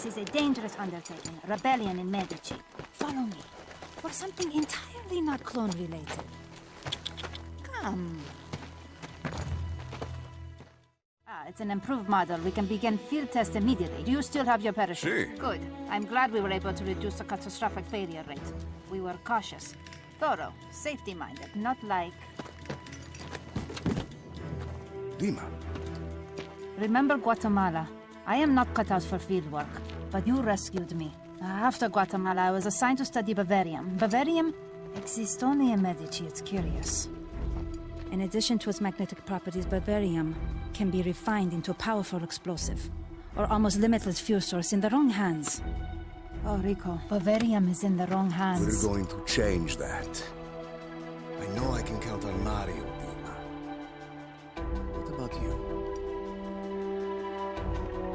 This is a dangerous undertaking. Rebellion in Medici. Follow me. For something entirely not clone-related. Come. It's an improved model. We can begin field test immediately. Do you still have your parachute? Si. Good. I'm glad we were able to reduce the catastrophic failure rate. We were cautious, thorough, safety-minded, not like... Dima. Remember Guatemala. I am not cut out for field work, but you rescued me. After Guatemala, I was assigned to study bavarium. Bavarium exists only in Medici. It's curious. In addition to its magnetic properties, bavarium can be refined into a powerful explosive, or almost limitless fuel source in the wrong hands. Oh, Rico, bavarium is in the wrong hands. We're going to change that. I know I can count on Mario, Dima. What about you?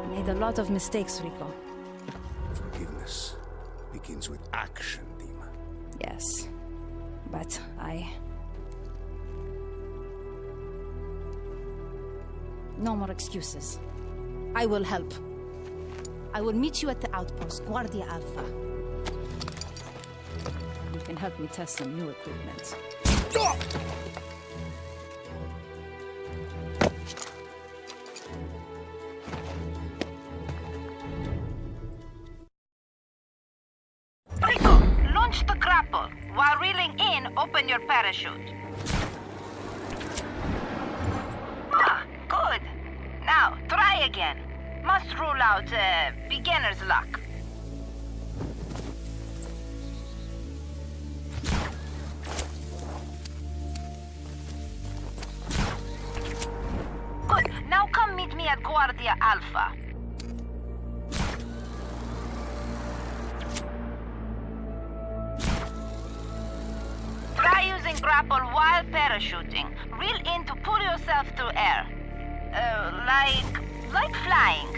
I made a lot of mistakes, Rico. Forgiveness begins with action, Dima. Yes, but No more excuses. I will help. I will meet you at the outpost, Guardia Alpha. You can help me test some new equipment. Rico, launch the grapple. While reeling in, open your parachute. Good. Now, try again. Must rule out, beginner's luck. Good. Now come meet me at Guardia Alpha. Try using grapple while parachuting. Reel in to pull yourself through air. Like flying.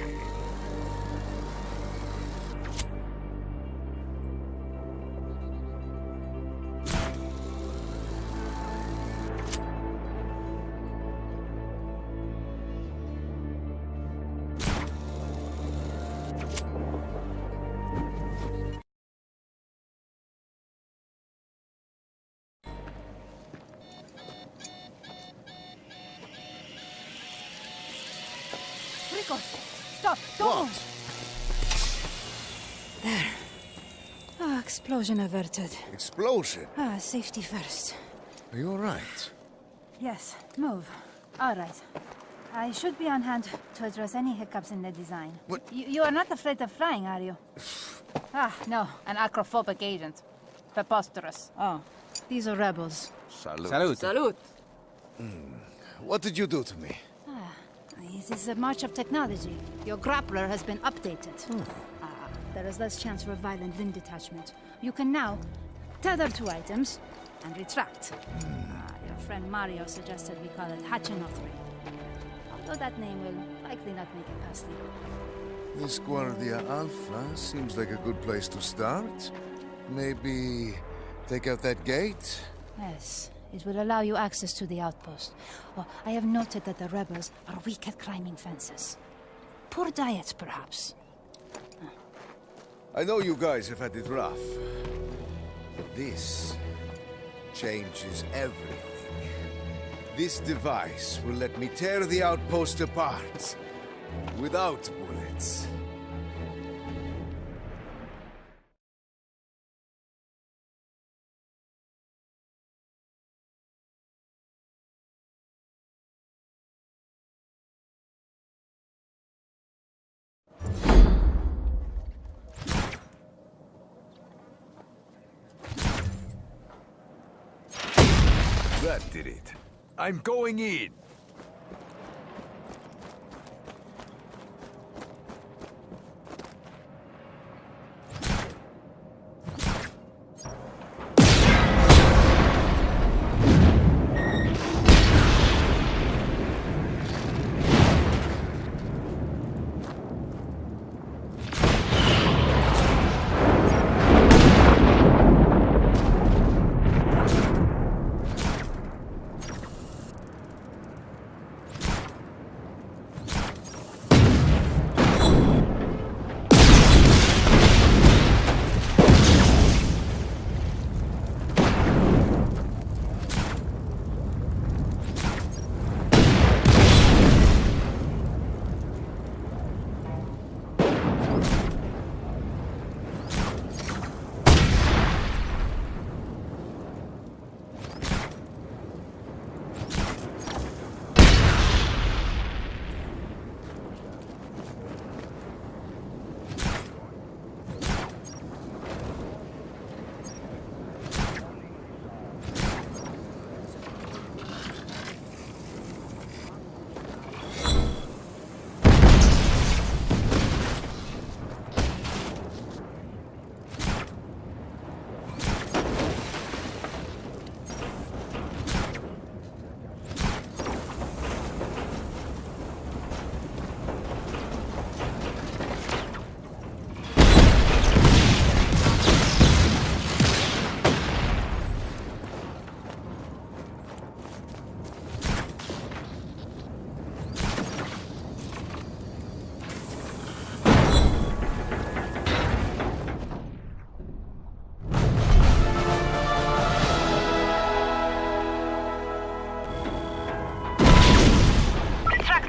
Rico, stop! Don't move! There. Explosion averted. Explosion? Safety first. Are you alright? Yes, move. All right. I should be on hand to address any hiccups in the design. What? You are not afraid of flying, are you? No. An acrophobic agent. Preposterous. Oh, these are rebels. Salute. Salute. Salute. What did you do to me? This is a march of technology. Your grappler has been updated. There is less chance for violent limb detachment. You can now tether to items and retract. Your friend Mario suggested we call it Hachinothri. Although that name will likely not make it past legal. This Guardia Alpha seems like a good place to start. Maybe take out that gate? Yes, it will allow you access to the outpost. Oh, I have noted that the rebels are weak at climbing fences. Poor diet, perhaps. I know you guys have had it rough, but this changes everything. This device will let me tear the outpost apart, without bullets. That did it. I'm going in.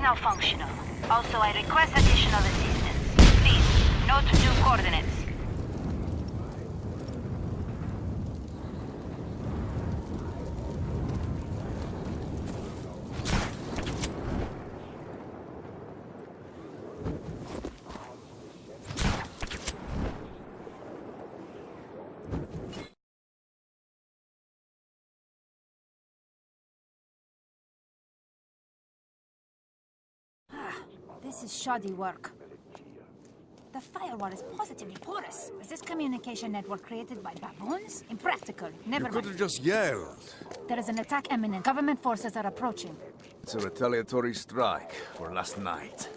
now functional. Also, I request additional assistance. Please, note new coordinates. This is shoddy work. The firewall is positively porous. Was this communication network created by baboons? Impractical. Never You could mind. have just yelled. There is an attack imminent. Government forces are approaching. It's a retaliatory strike for last night.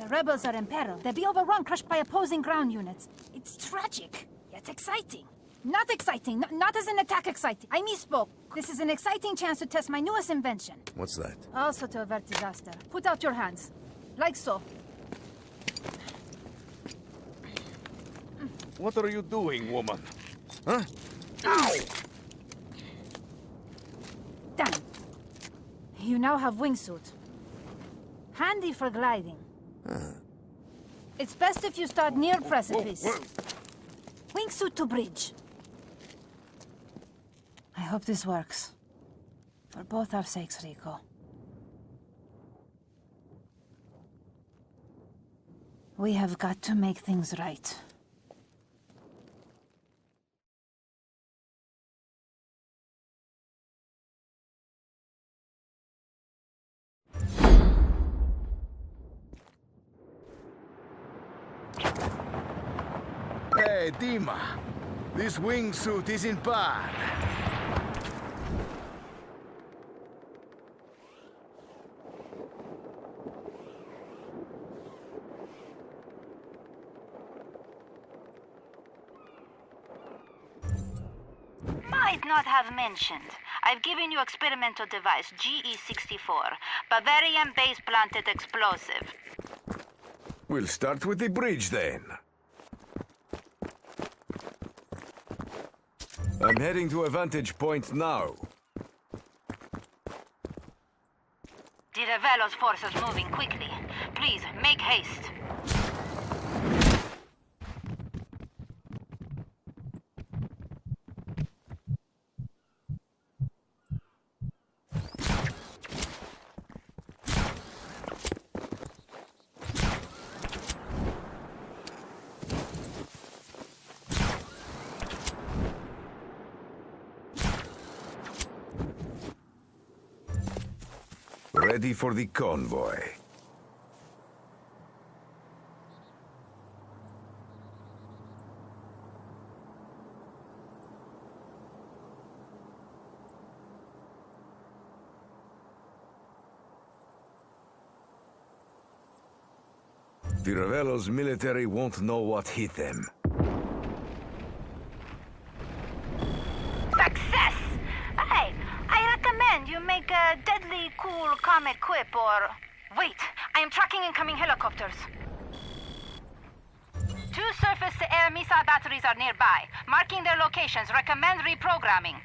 The rebels are in peril. They'll be overrun, crushed by opposing ground units. It's tragic, yet exciting. Not exciting. Not as an attack exciting. I misspoke. This is an exciting chance to test my newest invention. What's that? Also to avert disaster. Put out your hands. Like so. What are you doing, woman? Huh? Ow! Damn. You now have wingsuit. Handy for gliding. It's best if you start near precipice. Wingsuit to bridge. I hope this works. For both our sakes, Rico. We have got to make things right. Hey, Dima. This wingsuit isn't bad. Might not have mentioned. I've given you experimental device GE-64, Bavarian base-planted explosive. We'll start with the bridge then. I'm heading to a vantage point now. The Revelo's forces moving quickly. Please, make haste. Ready for the convoy. The Revelo's military won't know what hit them. Success! Hey, I recommend you make a deadly cool comic quip or... Wait, I am tracking incoming helicopters. 2 surface-to-air missile batteries are nearby. Marking their locations, recommend reprogramming.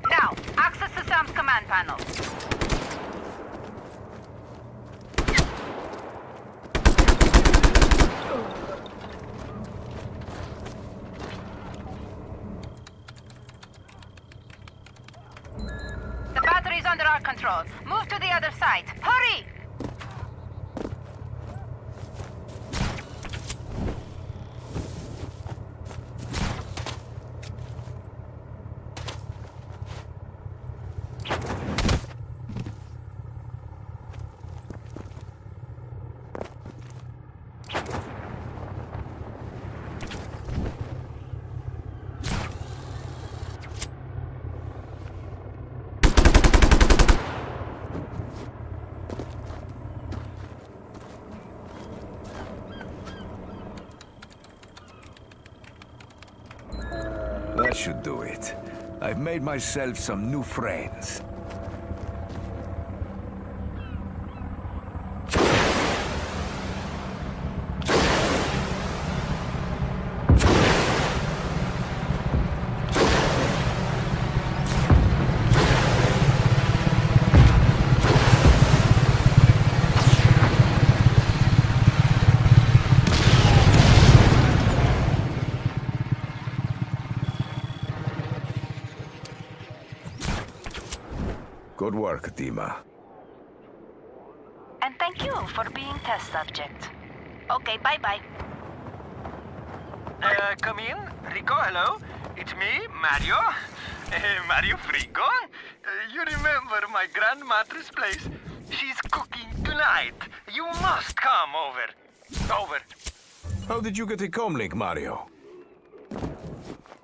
Now, access to Sam's command panel. The battery's under our control. Move to the other side. Hurry! That should do it. I've made myself some new friends. Good work, Dima. And thank you for being test subject. Okay, bye-bye. Come in. Rico, hello. It's me, Mario. Mario Frigo. You remember my grandmother's place? She's cooking tonight. You must come over. Over. How did you get a comlink, Mario?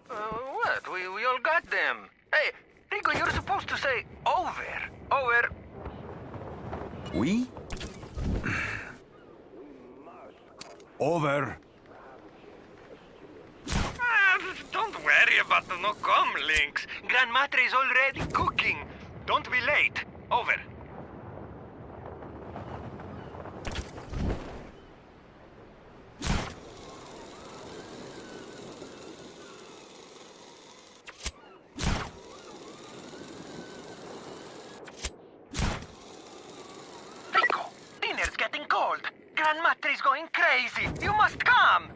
What? We all got them. Hey, Rico, you're supposed to say over. Over. We? Over. Don't worry about the no-com links. Grandmother is already cooking. Don't be late. Over. Rico, dinner's getting cold. Grandmother is going crazy. You must come.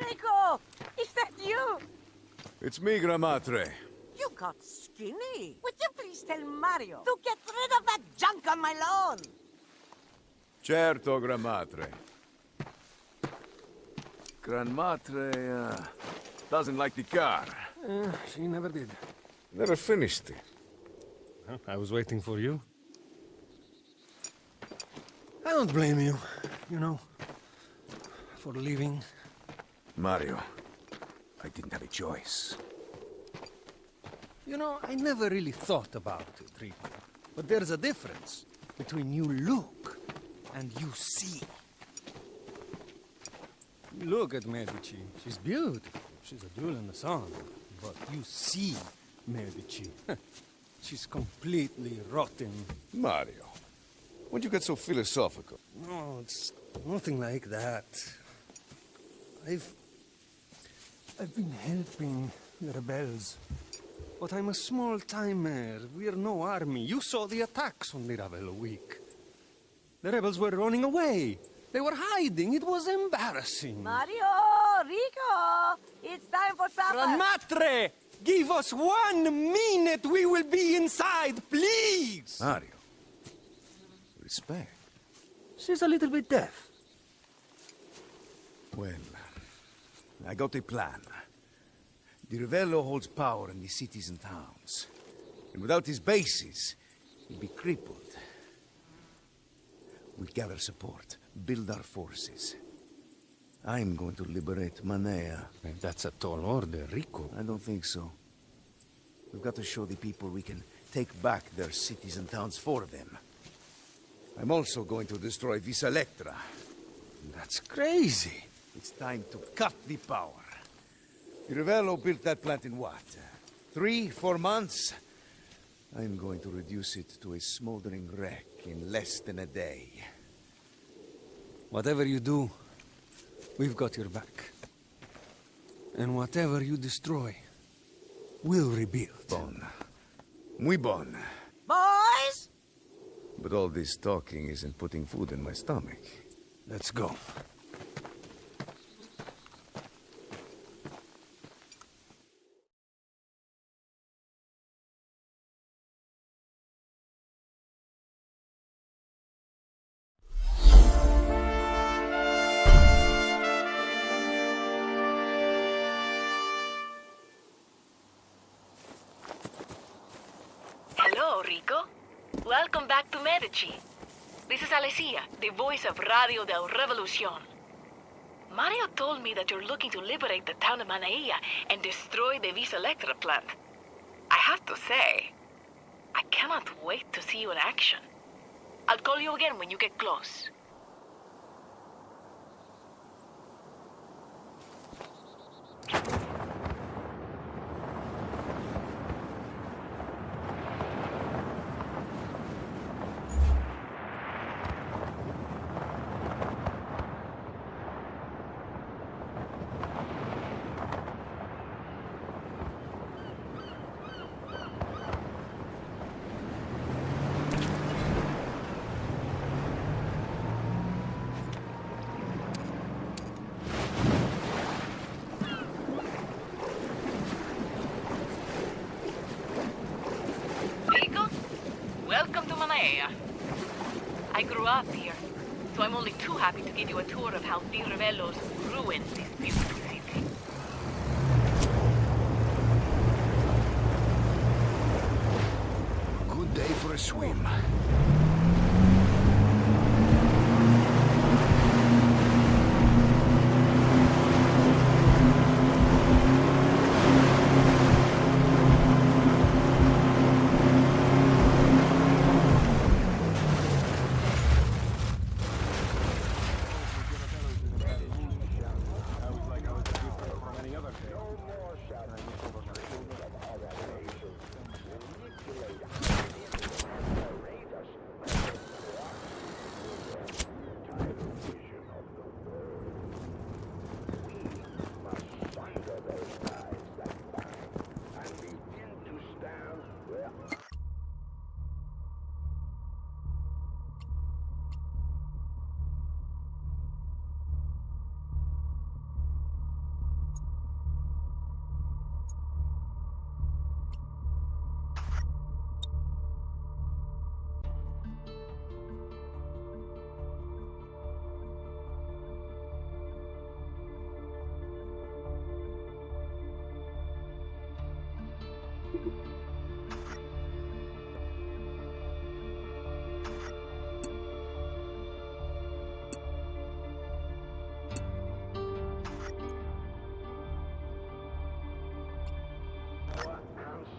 Rico! Is that you? It's me, Gramatre. You got skinny. Would you please tell Mario to get rid of that junk on my lawn? Certo, Gramatre. Grandmatre doesn't like the car. She never did. Never finished it. Huh? I was waiting for you. I don't blame you, you know, for leaving. Mario, I didn't have a choice. You know, I never really thought about it, Rico. But there's a difference between you look and you see. Look at Medici. She's beautiful. She's a jewel in the sun. But you see Medici. She's completely rotten. Mario, why'd you get so philosophical? No, it's nothing like that. I've been helping the rebels. But I'm a small timer. We're no army. You saw the attacks on the Ravello week. The rebels were running away. They were hiding. It was embarrassing. Mario! Rico! It's time for supper! Grandmatre! Give us 1 minute. We will be inside, please! Mario, respect. She's a little bit deaf. Well, I got a plan. The Ravello holds power in the cities and towns. And without his bases, he'd be crippled. We gather support, build our forces. I'm going to liberate Manea. That's a tall order, Rico. I don't think so. We've got to show the people we can take back their cities and towns for them. I'm also going to destroy Vis Electra. That's crazy. It's time to cut the power. The Ravello built that plant in what? 3-4 months? I'm going to reduce it to a smoldering wreck in less than a day. Whatever you do, we've got your back. And whatever you destroy, we'll rebuild. Bon. Muy bon. Boys! But all this talking isn't putting food in my stomach. Let's go. Hello, Rico. Welcome back to Medici. This is Alessia, the voice of Radio del Revolucion. Mario told me that you're looking to liberate the town of Manaia and destroy the Vis Electra plant. I have to say, I cannot wait to see you in action. I'll call you again when you get close. got here. So I'm only too happy to give you a tour of how the Revelos ruined this beautiful city. Good day for a swim.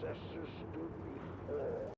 Ancestors stood before.